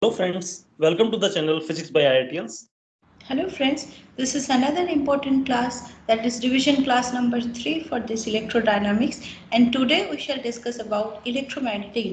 Hello friends, welcome to the channel Physics by IITians. Hello friends, this is another important class, that is revision class number 3 for this electrodynamics, and today we shall discuss about electromagnetic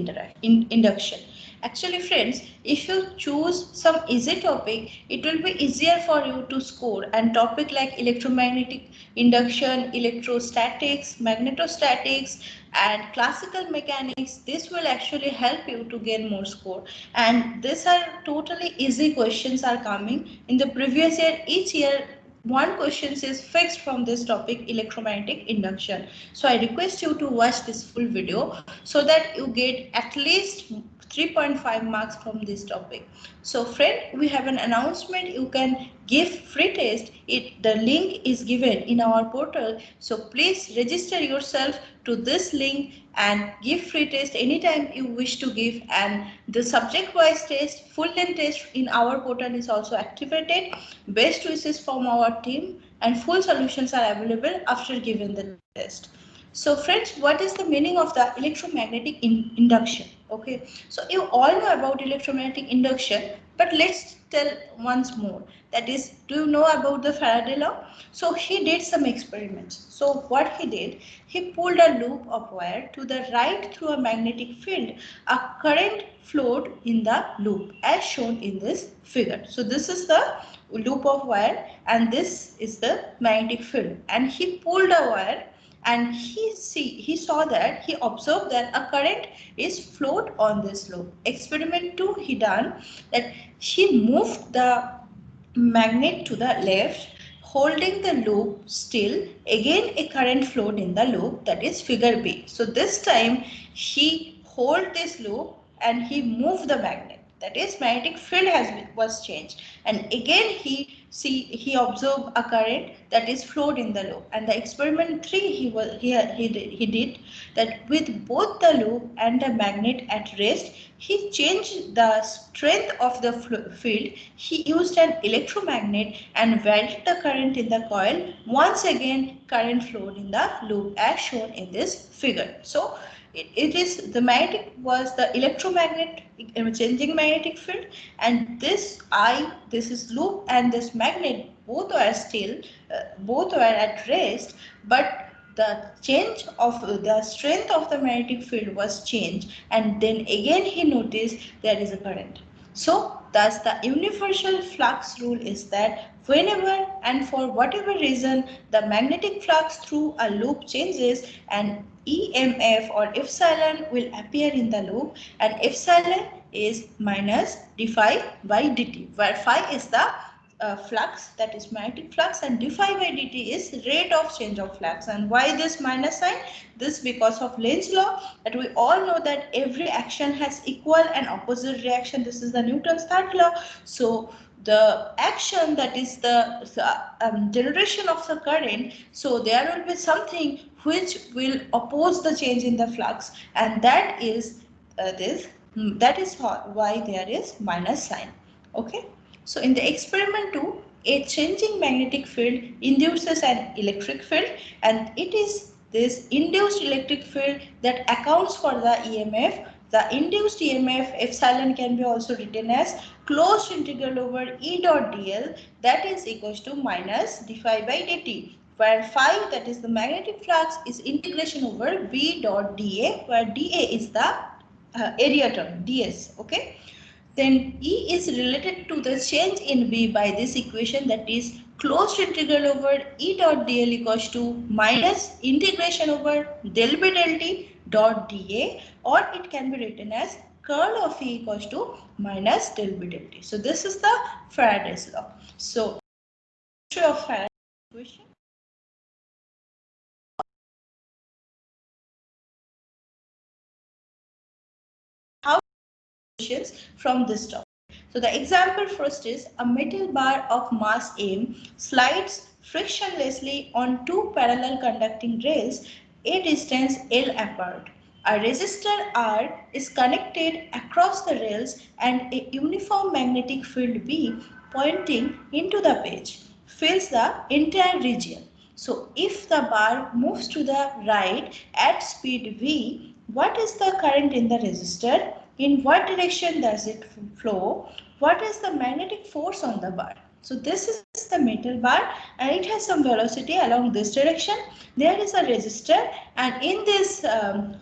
induction. Actually friends, if you choose some easy topic, it will be easier for you to score, and topic like electromagnetic induction, electrostatics, magnetostatics and classical mechanics, this will actually help you to gain more score. And these are totally easy questions are coming in the previous year. Each year one question is fixed from this topic, electromagnetic induction. So I request you to watch this full video so that you get at least 3.5 marks from this topic. So friend, we have an announcement. You can give free test. The link is given in our portal. So please register yourself to this link and give free test anytime you wish to give. And the subject wise test, full length test in our portal is also activated. Best wishes from our team and full solutions are available after giving the test. So friends, what is the meaning of the electromagnetic induction? Okay, so you all know about electromagnetic induction, but let's tell once more. That is, do you know about the Faraday law? So he did some experiments. So what he did, he pulled a loop of wire to the right through a magnetic field. A current flowed in the loop as shown in this figure. So this is the loop of wire and this is the magnetic field, and he pulled a wire and he saw that, he observed that a current is flowed on this loop. Experiment 2, he done that he moved the magnet to the left, holding the loop still. Again a current flowed in the loop, that is figure B. So this time he hold this loop and he moved the magnet, that is magnetic field was changed, and again he observed a current that is flowed in the loop. And the experiment 3, he did that with both the loop and the magnet at rest, he changed the strength of the field. He used an electromagnet and varied the current in the coil. Once again current flowed in the loop as shown in this figure. So it is the magnetic was the electromagnet changing magnetic field, and this is loop and this magnet both are still both were at rest, but the change of the strength of the magnetic field was changed, and then again he noticed there is a current. So thus the universal flux rule is that whenever and for whatever reason the magnetic flux through a loop changes, an EMF or epsilon will appear in the loop, and epsilon is minus d phi by dt, where phi is the flux, that is magnetic flux, and d phi by dt is rate of change of flux. And why this minus sign? This because of Lenz law, that we all know that every action has equal and opposite reaction. This is the Newton's third law. So the action, that is the generation of the current, so there will be something which will oppose the change in the flux, and that is that is why there is minus sign. Okay, so in the experiment 2, a changing magnetic field induces an electric field, and it is this induced electric field that accounts for the EMF. The induced EMF epsilon can be also written as closed integral over E dot dl, that is equals to minus d phi by dt, where phi, that is the magnetic flux, is integration over B dot dA, where dA is the area term ds. Okay, then E is related to the change in V by this equation, that is closed integral over E dot dl equals to minus integration over del B del t dot dA, or it can be written as curl of E equals to minus del B del t. So this is the Faraday's law. So of Faraday's equation. How from this topic. So the example first is a metal bar of mass m slides frictionlessly on two parallel conducting rails a distance L apart. A resistor R is connected across the rails and a uniform magnetic field B pointing into the page fills the entire region. So if the bar moves to the right at speed V, what is the current in the resistor? in what direction does it flow, what is the magnetic force on the bar. So this is the metal bar and it has some velocity along this direction. There is a resistor and in this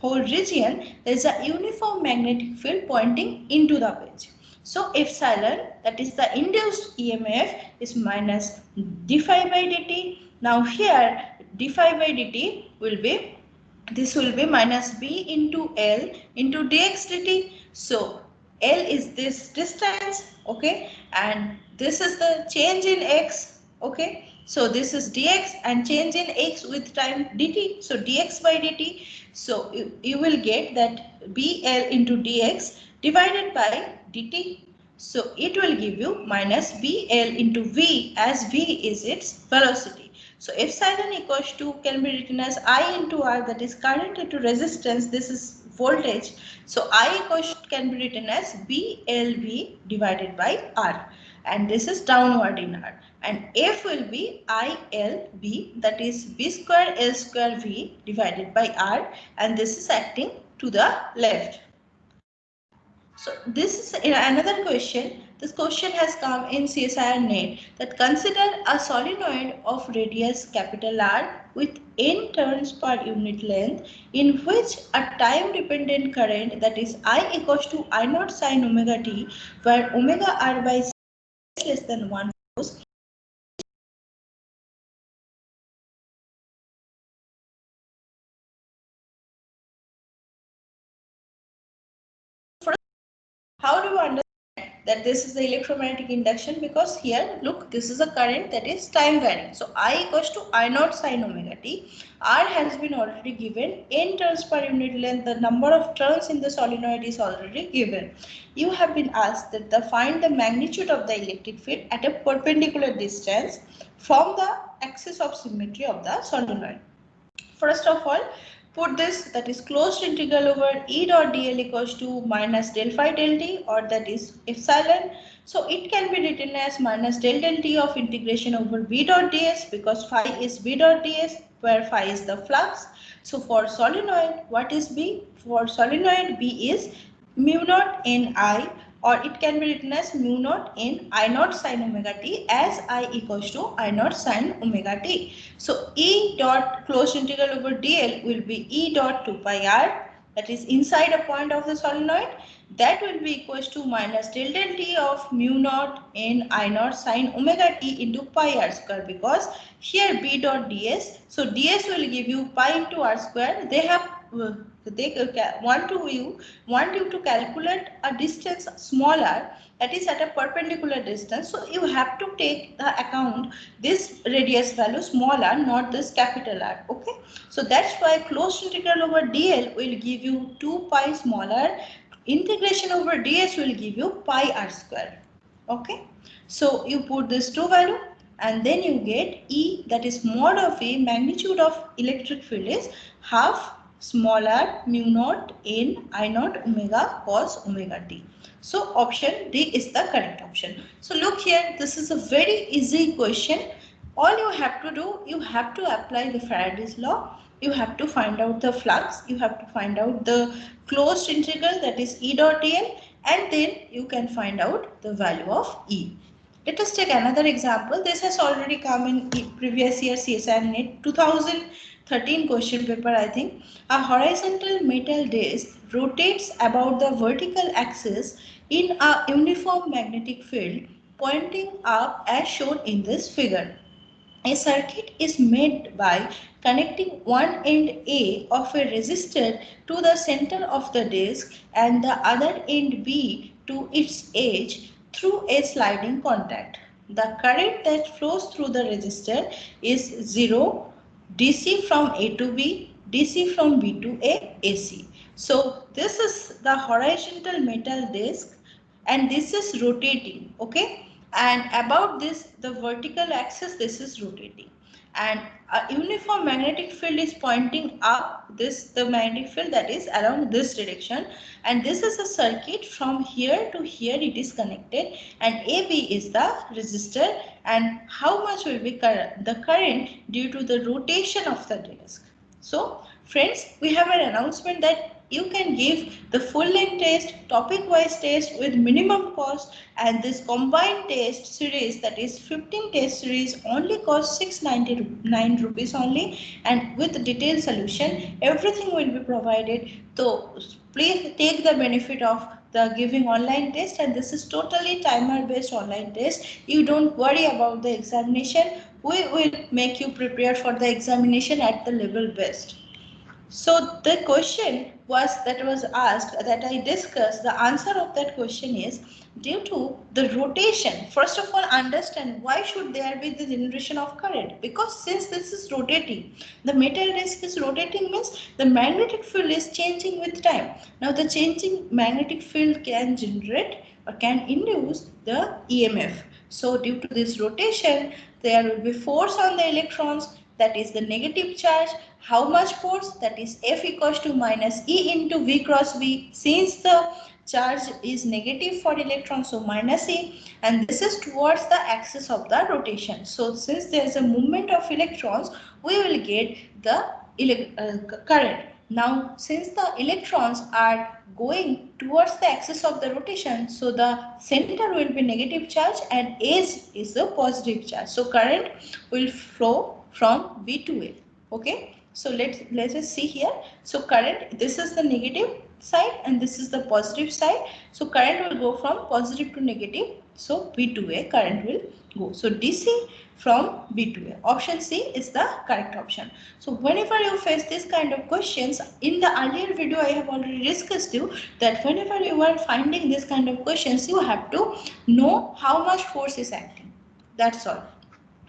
whole region there is a uniform magnetic field pointing into the wedge. So epsilon, that is the induced EMF, is minus d phi by dt. Now here d phi by dt will be, this will be minus b into L into dx dt. So L is this distance, okay, and this is the change in x, okay. So this is dx and change in x with time dt. So dx by dt. So you will get that BL into dx divided by dt. So it will give you minus BL into V, as V is its velocity. So epsilon equals to, can be written as I into R, that is current into resistance, this is voltage. So I equals can be written as BLV divided by R, and this is downward in R. And F will be ILV, that is B square L square V divided by R, and this is acting to the left. So this is another question. This question has come in CSIR NET, that consider a solenoid of radius capital R with n turns per unit length, in which a time dependent current, that is I equals to I naught sin omega t, where omega R by c is less than 1 flows. How do you understand that this is the electromagnetic induction? Because here, look, this is a current that is time varying. So I equals to I naught sin omega t. R has been already given, n turns per unit length. The number of turns in the solenoid is already given. You have been asked that find the magnitude of the electric field at a perpendicular distance from the axis of symmetry of the solenoid. First of all, put this, that is closed integral over E dot dl equals to minus del phi del t, or that is epsilon. So it can be written as minus del t of integration over V dot ds, because phi is V dot ds, where phi is the flux. So for solenoid, what is B? For solenoid, B is mu naught n I, or it can be written as mu naught in I naught sin omega t, as I equals to I naught sin omega t. So E dot closed integral over dl will be E dot 2 pi r, that is inside a point of the solenoid, that will be equals to minus del t of mu naught in I naught sin omega t into pi r square, because here B dot ds, so ds will give you pi into r square. They want you to calculate a distance smaller, that is at a perpendicular distance. So you have to take the account this radius value smaller, not this capital R. Okay, so that's why closed integral over dl will give you 2 pi smaller. Integration over ds will give you pi r square. Okay, so you put this 2 value and then you get E, that is mod of E, magnitude of electric field is half smaller mu naught in I naught omega cos omega t. So option D is the correct option. So look here, this is a very easy question. All you have to do, you have to apply the Faraday's law. You have to find out the flux. You have to find out the closed integral, that is E dot dl, and then you can find out the value of E. Let us take another example. This has already come in previous year CSIR NET 2013 question paper, I think. A horizontal metal disc rotates about the vertical axis in a uniform magnetic field pointing up as shown in this figure. A circuit is made by connecting one end A of a resistor to the center of the disc and the other end B to its edge through a sliding contact. The current that flows through the resistor is 0 DC from A to B, DC from B to A, AC. So this is the horizontal metal disc and this is rotating, okay? And about this, the vertical axis, this is rotating. And a uniform magnetic field is pointing up, the magnetic field that is along this direction. And this is a circuit from here to here it is connected, and AB is the resistor. And how much will be the current due to the rotation of the disc? So friends, we have an announcement that you can give the full length test, topic wise test with minimum cost, and this combined test series, that is 15 test series, only costs 699 rupees only, and with detailed solution everything will be provided. So please take the benefit of the giving online test, and this is totally timer based online test. You don't worry about the examination. We will make you prepare for the examination at the level best. So the question was asked, that I discussed, the answer of that question is due to the rotation. First of all, understand why should there be the generation of current? Because since this is rotating, the metal disk is rotating means the magnetic field is changing with time. Now the changing magnetic field can generate or can induce the EMF. So due to this rotation, there will be force on the electrons, that is the negative charge. How much force? That is F equals to minus E into V cross B. Since the charge is negative for electrons, so minus E, and this is towards the axis of the rotation. So since there is a movement of electrons, we will get the current. Now since the electrons are going towards the axis of the rotation, so the center will be negative charge and edge is the positive charge. So current will flow from B to A. Okay, so let's just see here. So current, this is the negative side and this is the positive side. So current will go from positive to negative. So B to A current will go. So DC from B to A. Option C is the correct option. So whenever you face this kind of questions, in the earlier video I have already discussed you that whenever you are finding this kind of questions, you have to know how much force is acting. That's all.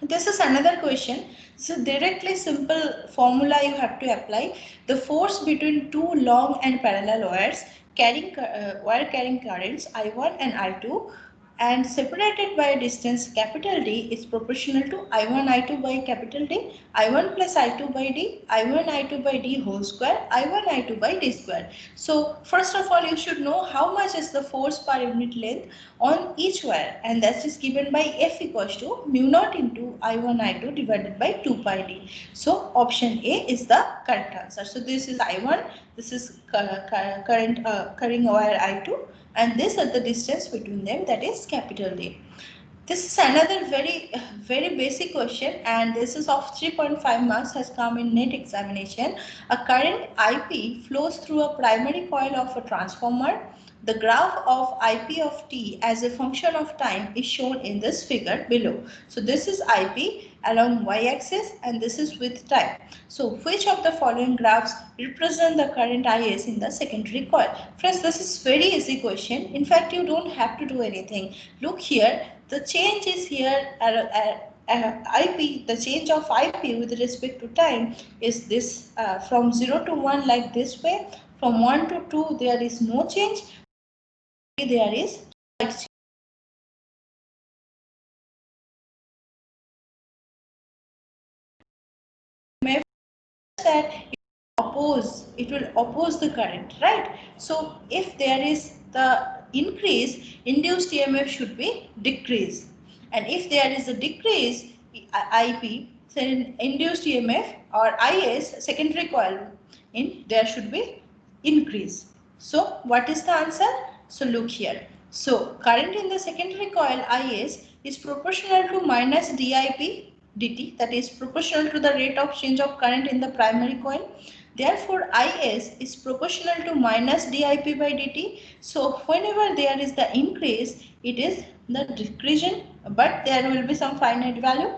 This is another question. So directly simple formula you have to apply. The force between two long and parallel wires carrying currents I1 and I2 and separated by a distance capital D is proportional to I1 I2 by capital D, I1 plus I2 by D, I1 I2 by D whole square, I1 I2 by D square. So first of all you should know how much is the force per unit length on each wire, and that is given by F equals to mu naught into I1 I2 divided by 2 pi D. So option A is the correct answer. So this is I1, this is current carrying wire I2, and this is the distance between them, that is capital D. This is another very basic question, and this is of 3.5 marks, has come in NET examination. A current IP flows through a primary coil of a transformer. The graph of IP of T as a function of time is shown in this figure below. So this is IP along y-axis and this is with time. So which of the following graphs represent the current IS in the secondary coil? Friends, this is very easy question. In fact, you don't have to do anything. Look here, the change is here IP, the change of IP with respect to time is this from 0 to 1 like this way. From 1 to 2 there is no change. There is slight change. That it will oppose the current, right? So if there is the increase, induced EMF should be decrease, and if there is a decrease IP, then induced EMF or IS secondary coil in there should be increase. So what is the answer? So look here. So current in the secondary coil IS is proportional to minus DIP dt, that is proportional to the rate of change of current in the primary coil. Therefore, IS is proportional to minus dIP by dt. So whenever there is the increase, it is the decrease, but there will be some finite value.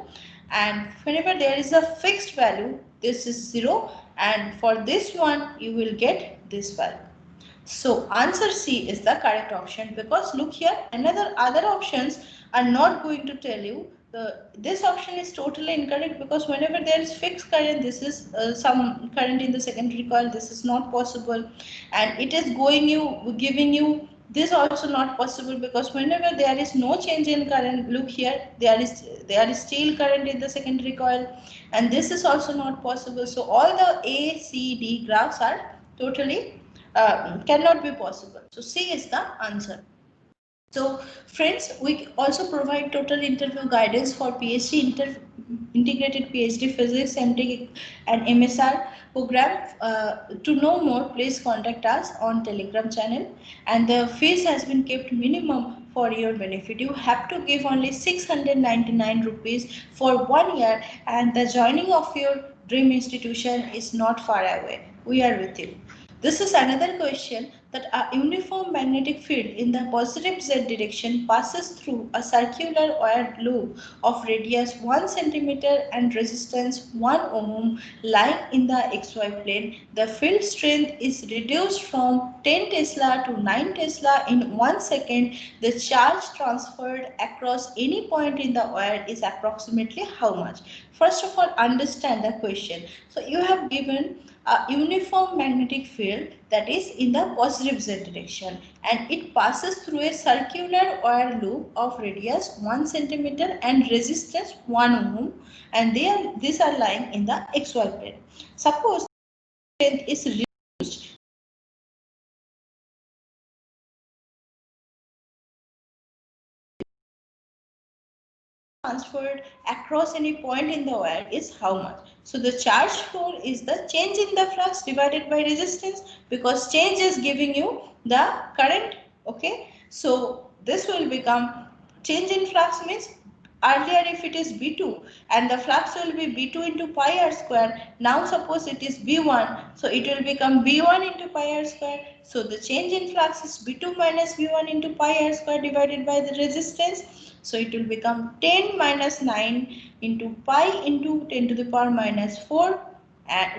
And whenever there is a fixed value, this is 0. And for this one, you will get this value. So answer C is the correct option, because look here, other options are not going to tell you. This option is totally incorrect, because whenever there is fixed current, this is some current in the secondary coil, this is not possible, and it is giving you this also not possible, because whenever there is no change in current, look here, there is still current in the secondary coil, and this is also not possible. So all the A, C, D graphs are totally cannot be possible. So C is the answer. So friends, we also provide total interview guidance for PhD integrated PhD Physics, MTech and MSR program. To know more, please contact us on Telegram channel, and the fees has been kept minimum for your benefit. You have to give only 699 rupees for 1 year, and the joining of your dream institution is not far away. We are with you. This is another question, that a uniform magnetic field in the positive z direction passes through a circular wire loop of radius 1 centimeter and resistance 1 ohm lying in the xy plane. The field strength is reduced from 10 Tesla to 9 Tesla in 1 second. The charge transferred across any point in the wire is approximately how much? First of all, understand the question. So you have given a uniform magnetic field that is in the positive z direction, and it passes through a circular wire loop of radius 1 centimeter and resistance 1 ohm, and these are lying in the xy plane. Suppose strength is reduced transferred across any point in the wire is how much? So the charge flow is the change in the flux divided by resistance, because change is giving you the current. Okay, so this will become change in flux means earlier if it is B2 and the flux will be B2 into pi r square. Now suppose it is B1, so it will become B1 into pi r square. So the change in flux is B2 minus B1 into pi r square divided by the resistance. So it will become 10 minus 9 into pi into 10 to the power minus 4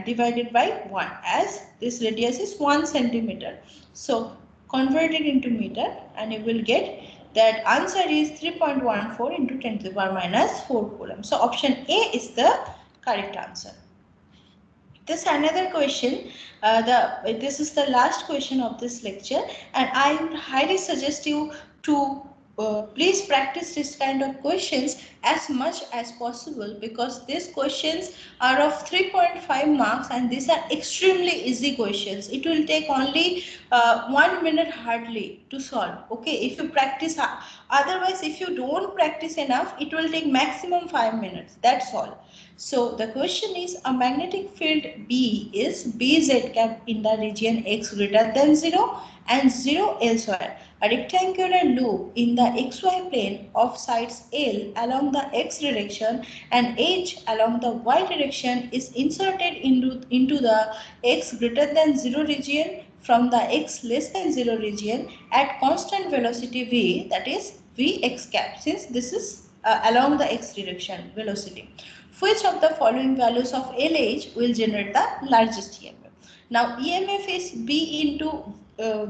divided by 1, as this radius is 1 centimeter. So convert it into meter and you will get that answer is 3.14 into 10 to the power minus 4 coulomb. So option A is the correct answer. This another question. This is the last question of this lecture, and I would highly suggest you to please practice this kind of questions as much as possible, because these questions are of 3.5 marks and these are extremely easy questions. It will take only 1 minute hardly to solve. Okay, if you practice, otherwise if you don't practice enough, it will take maximum 5 minutes. That's all. So the question is, a magnetic field B is Bz cap in the region x greater than 0 and 0 elsewhere. A rectangular loop in the xy plane of sides L along the x direction and H along the y direction is inserted into the x greater than 0 region from the x less than 0 region at constant velocity v, that is Vx cap, since this is along the x direction velocity. Which of the following values of LH will generate the largest EMF? Now EMF is V into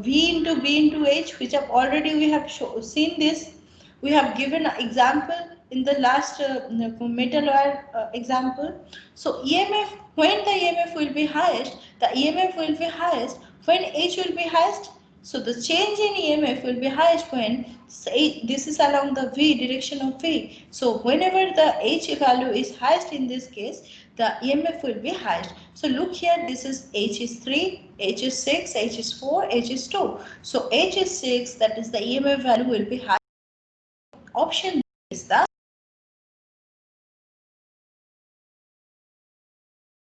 B into H, which have already we have seen this. We have given an example in the last metal wire example. So EMF, when the EMF will be highest, the EMF will be highest when H will be highest. So the change in EMF will be highest when, say, this is along the V direction of V. So whenever the H value is highest in this case, the EMF will be highest. So look here, this is H is 3, H is 6, H is 4, H is 2. So H is 6, that is the EMF value will be high. Option is the.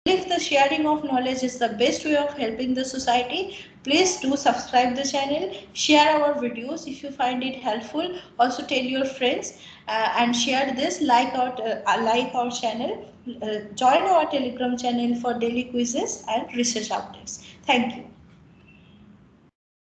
If the sharing of knowledge is the best way of helping the society, please do subscribe the channel, share our videos if you find it helpful. Also tell your friends and share this, like our channel, join our Telegram channel for daily quizzes and research updates. Thank you.